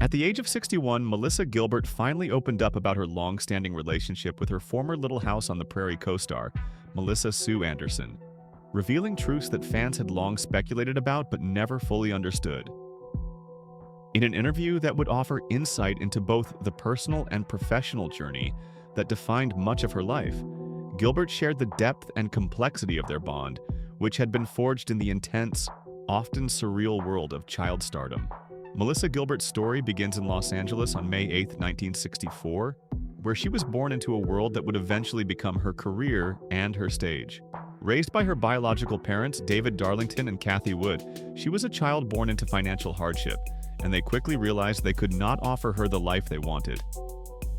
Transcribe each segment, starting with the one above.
At the age of 61, Melissa Gilbert finally opened up about her long-standing relationship with her former Little House on the Prairie co-star, Melissa Sue Anderson, revealing truths that fans had long speculated about but never fully understood. In an interview that would offer insight into both the personal and professional journey that defined much of her life, Gilbert shared the depth and complexity of their bond, which had been forged in the intense, often surreal world of child stardom. Melissa Gilbert's story begins in Los Angeles on May 8, 1964, where she was born into a world that would eventually become her career and her stage. Raised by her biological parents, David Darlington and Kathy Wood, she was a child born into financial hardship, and they quickly realized they could not offer her the life they wanted.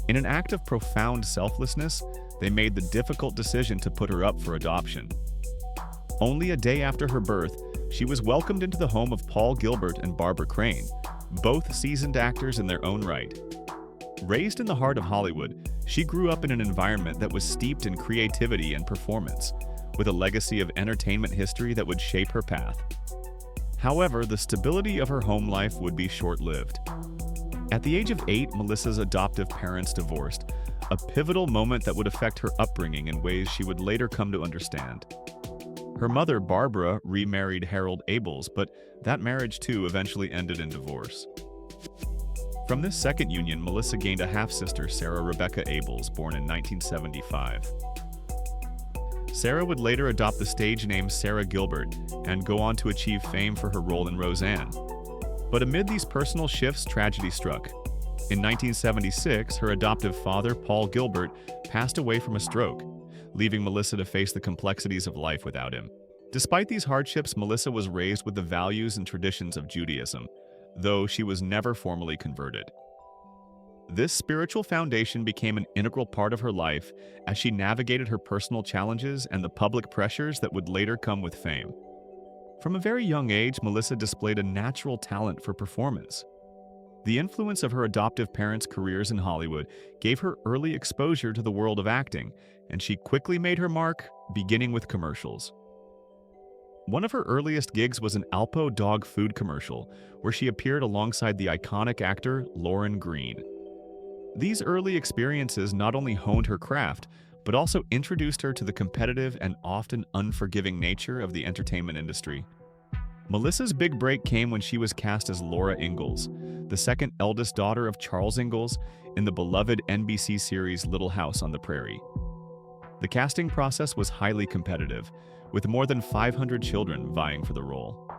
In an act of profound selflessness, they made the difficult decision to put her up for adoption. Only a day after her birth, she was welcomed into the home of Paul Gilbert and Barbara Crane, both seasoned actors in their own right. Raised in the heart of Hollywood, she grew up in an environment that was steeped in creativity and performance, with a legacy of entertainment history that would shape her path. However, the stability of her home life would be short-lived. At the age of 8, Melissa's adoptive parents divorced, a pivotal moment that would affect her upbringing in ways she would later come to understand. Her mother, Barbara, remarried Harold Abels, but that marriage too eventually ended in divorce. From this second union, Melissa gained a half-sister, Sarah Rebecca Abels, born in 1975. Sarah would later adopt the stage name Sarah Gilbert and go on to achieve fame for her role in Roseanne. But amid these personal shifts, tragedy struck. In 1976, her adoptive father, Paul Gilbert, passed away from a stroke, leaving Melissa to face the complexities of life without him. Despite these hardships, Melissa was raised with the values and traditions of Judaism, though she was never formally converted. This spiritual foundation became an integral part of her life as she navigated her personal challenges and the public pressures that would later come with fame. From a very young age, Melissa displayed a natural talent for performance. The influence of her adoptive parents' careers in Hollywood gave her early exposure to the world of acting, and she quickly made her mark, beginning with commercials. One of her earliest gigs was an Alpo dog food commercial, where she appeared alongside the iconic actor Lauren Green. These early experiences not only honed her craft, but also introduced her to the competitive and often unforgiving nature of the entertainment industry. Melissa's big break came when she was cast as Laura Ingalls, the second eldest daughter of Charles Ingalls, in the beloved NBC series Little House on the Prairie. The casting process was highly competitive, with more than 500 children vying for the role.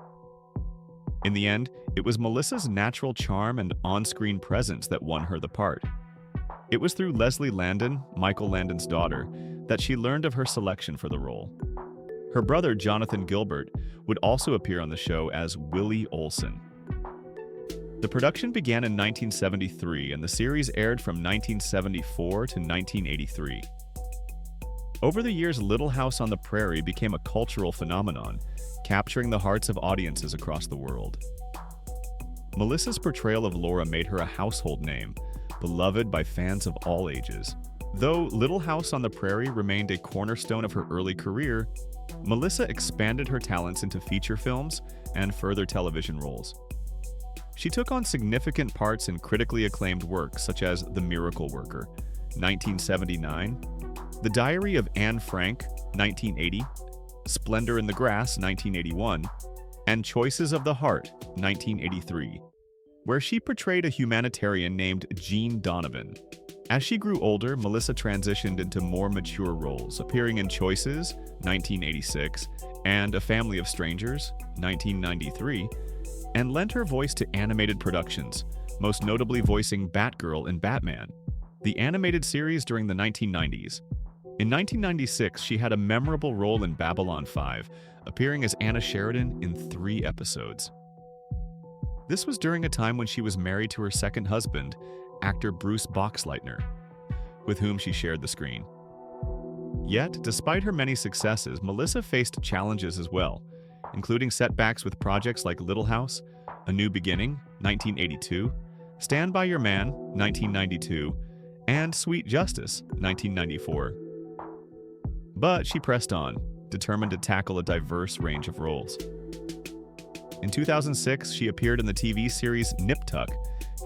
In the end, it was Melissa's natural charm and on-screen presence that won her the part. It was through Leslie Landon, Michael Landon's daughter, that she learned of her selection for the role. Her brother, Jonathan Gilbert, would also appear on the show as Willie Olson. The production began in 1973, and the series aired from 1974 to 1983. Over the years, Little House on the Prairie became a cultural phenomenon, capturing the hearts of audiences across the world. Melissa's portrayal of Laura made her a household name, beloved by fans of all ages. Though Little House on the Prairie remained a cornerstone of her early career, Melissa expanded her talents into feature films and further television roles. She took on significant parts in critically acclaimed works such as The Miracle Worker, 1979, The Diary of Anne Frank, 1980, Splendor in the Grass, 1981, and Choices of the Heart, 1983, where she portrayed a humanitarian named Jean Donovan. As she grew older, Melissa transitioned into more mature roles, appearing in Choices, 1986, and A Family of Strangers, 1993, and lent her voice to animated productions, most notably voicing Batgirl in Batman, the animated series during the 1990s. In 1996, she had a memorable role in Babylon 5, appearing as Anna Sheridan in 3 episodes. This was during a time when she was married to her second husband, actor Bruce Boxleitner, with whom she shared the screen. Yet, despite her many successes, Melissa faced challenges as well, including setbacks with projects like Little House, A New Beginning, 1982, Stand By Your Man, 1992, and Sweet Justice, 1994. But she pressed on, determined to tackle a diverse range of roles. In 2006, she appeared in the TV series Nip Tuck,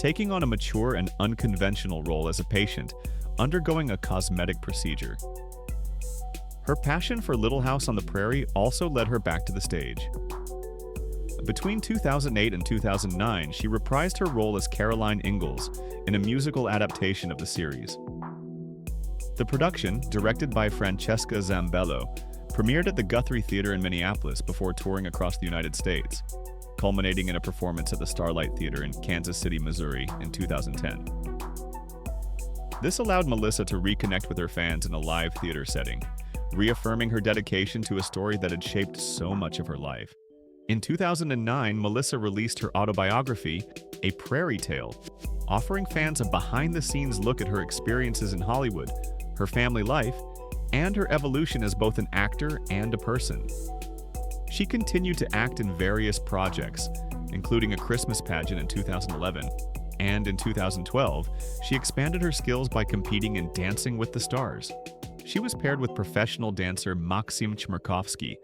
taking on a mature and unconventional role as a patient, undergoing a cosmetic procedure. Her passion for Little House on the Prairie also led her back to the stage. Between 2008 and 2009, she reprised her role as Caroline Ingalls in a musical adaptation of the series. The production, directed by Francesca Zambello, premiered at the Guthrie Theater in Minneapolis before touring across the United States, culminating in a performance at the Starlight Theater in Kansas City, Missouri in 2010. This allowed Melissa to reconnect with her fans in a live theater setting, reaffirming her dedication to a story that had shaped so much of her life. In 2009, Melissa released her autobiography, A Prairie Tale, offering fans a behind-the-scenes look at her experiences in Hollywood, her family life, and her evolution as both an actor and a person. She continued to act in various projects, including a Christmas pageant in 2011, and in 2012, she expanded her skills by competing in Dancing with the Stars. She was paired with professional dancer Maxim Chmerkovskiy,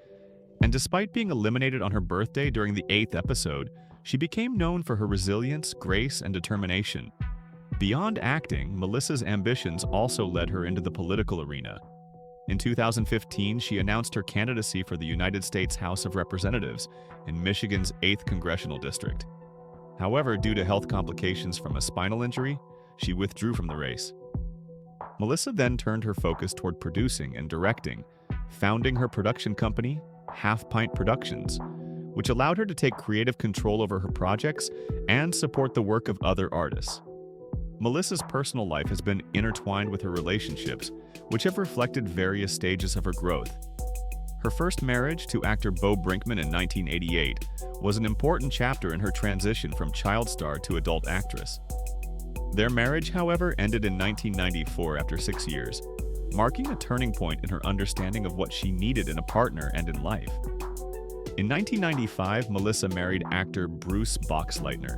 and despite being eliminated on her birthday during the 8th episode, she became known for her resilience, grace, and determination. Beyond acting, Melissa's ambitions also led her into the political arena. In 2015, she announced her candidacy for the United States House of Representatives in Michigan's 8th Congressional District. However, due to health complications from a spinal injury, she withdrew from the race. Melissa then turned her focus toward producing and directing, founding her production company, Half Pint Productions, which allowed her to take creative control over her projects and support the work of other artists. Melissa's personal life has been intertwined with her relationships, which have reflected various stages of her growth. Her first marriage to actor Beau Brinkman in 1988 was an important chapter in her transition from child star to adult actress. Their marriage, however, ended in 1994 after 6 years, marking a turning point in her understanding of what she needed in a partner and in life. In 1995, Melissa married actor Bruce Boxleitner.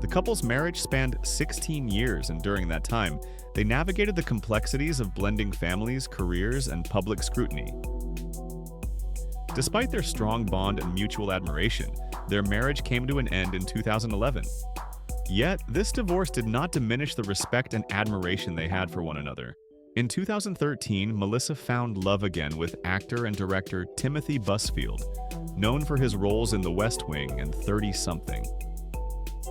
The couple's marriage spanned 16 years, and during that time, they navigated the complexities of blending families, careers, and public scrutiny. Despite their strong bond and mutual admiration, their marriage came to an end in 2011. Yet, this divorce did not diminish the respect and admiration they had for one another. In 2013, Melissa found love again with actor and director Timothy Busfield, known for his roles in The West Wing and 30-something.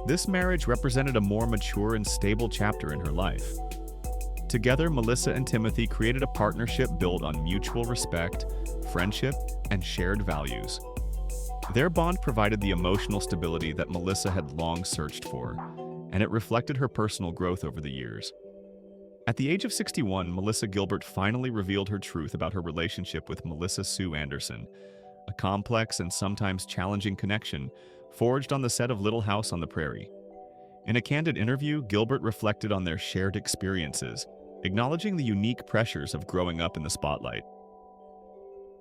This marriage represented a more mature and stable chapter in her life. Together, Melissa and Timothy created a partnership built on mutual respect, friendship, and shared values. Their bond provided the emotional stability that Melissa had long searched for, and it reflected her personal growth over the years. At the age of 61, Melissa Gilbert finally revealed her truth about her relationship with Melissa Sue Anderson, a complex and sometimes challenging connection forged on the set of Little House on the Prairie. In a candid interview, Gilbert reflected on their shared experiences, acknowledging the unique pressures of growing up in the spotlight.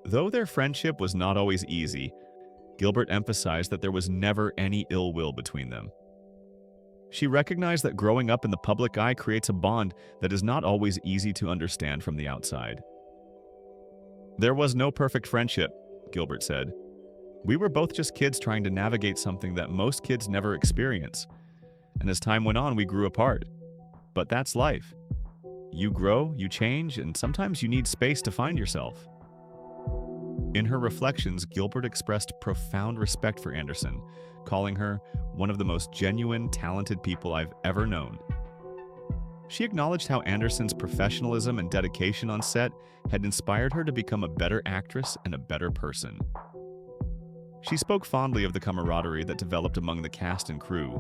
Though their friendship was not always easy, Gilbert emphasized that there was never any ill will between them. She recognized that growing up in the public eye creates a bond that is not always easy to understand from the outside. "There was no perfect friendship," Gilbert said. "We were both just kids trying to navigate something that most kids never experience. And as time went on, we grew apart. But that's life. You grow, you change, and sometimes you need space to find yourself." In her reflections, Gilbert expressed profound respect for Anderson, calling her one of the most genuine, talented people I've ever known. She acknowledged how Anderson's professionalism and dedication on set had inspired her to become a better actress and a better person. She spoke fondly of the camaraderie that developed among the cast and crew,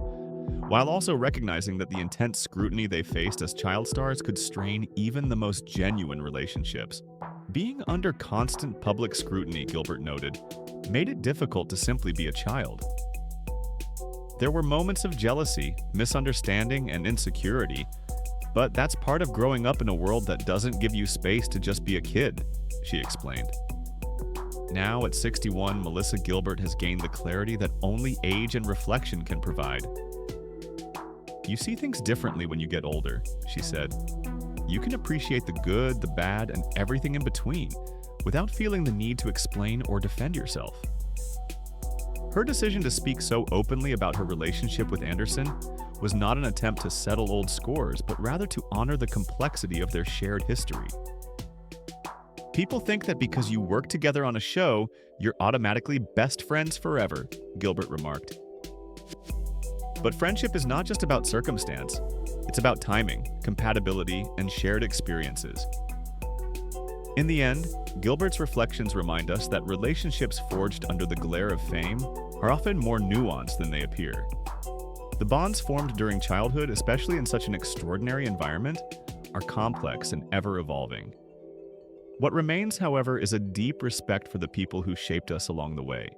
while also recognizing that the intense scrutiny they faced as child stars could strain even the most genuine relationships. Being under constant public scrutiny, Gilbert noted, made it difficult to simply be a child. There were moments of jealousy, misunderstanding, and insecurity, but that's part of growing up in a world that doesn't give you space to just be a kid, she explained. Now, at 61, Melissa Gilbert has gained the clarity that only age and reflection can provide. "You see things differently when you get older," she said. "You can appreciate the good, the bad, and everything in between, without feeling the need to explain or defend yourself." Her decision to speak so openly about her relationship with Anderson was not an attempt to settle old scores, but rather to honor the complexity of their shared history. People think that because you work together on a show, you're automatically best friends forever, Gilbert remarked. But friendship is not just about circumstance. It's about timing, compatibility, and shared experiences. In the end, Gilbert's reflections remind us that relationships forged under the glare of fame are often more nuanced than they appear. The bonds formed during childhood, especially in such an extraordinary environment, are complex and ever-evolving. What remains, however, is a deep respect for the people who shaped us along the way.